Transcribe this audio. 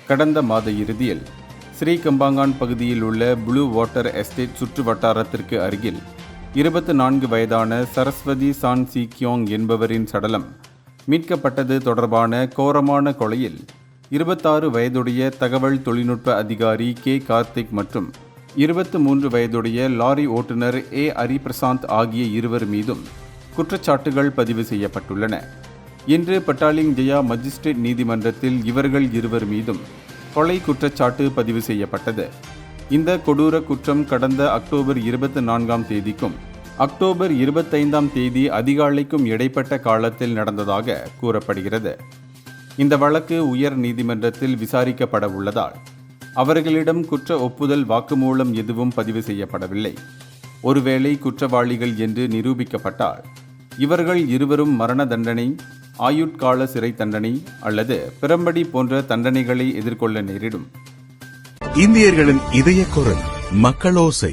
கடந்த மாத இறுதியில் ஸ்ரீகம்பாங்கான் பகுதியில் உள்ள ப்ளூ வாட்டர் எஸ்டேட் சுற்று வட்டாரத்திற்கு அருகில் 24 வயதான சரஸ்வதி சான் சி கியோங் என்பவரின் சடலம் மீட்கப்பட்டது தொடர்பான கோரமான கொலையில் 26 வயதுடைய தகவல் தொழில்நுட்ப அதிகாரி கே கார்த்திக் மற்றும் 23 வயதுடைய லாரி ஓட்டுநர் ஹரிபிரசாந்த் ஆகிய இருவர் மீதும் குற்றச்சாட்டுகள் பதிவு செய்யப்பட்டுள்ளன. இன்று பட்டாலிங் ஜெயா மஜிஸ்ட்ரேட் நீதிமன்றத்தில் இவர்கள் இருவர் மீதும் கொலை குற்றச்சாட்டு பதிவு செய்யப்பட்டது. இந்த கொடூர குற்றம் கடந்த அக்டோபர் 24ஆம் தேதிக்கும் அக்டோபர் 25ஆம் தேதி அதிகாலைக்கும் இடைப்பட்ட காலத்தில் நடந்ததாக கூறப்படுகிறது. இந்த வழக்கு உயர் நீதிமன்றத்தில் விசாரிக்கப்பட உள்ளதால் அவர்களிடம் குற்ற ஒப்புதல் வாக்குமூலம் எதுவும் பதிவு செய்யப்படவில்லை. ஒருவேளை குற்றவாளிகள் என்று நிரூபிக்கப்பட்டால் இவர்கள் இருவரும் மரண தண்டனை, ஆயுட்கால சிறை தண்டனை அல்லது பிரம்படி போன்ற தண்டனைகளை எதிர்கொள்ள நேரிடும். இந்தியர்களின் இதய குரல் மக்களோசை.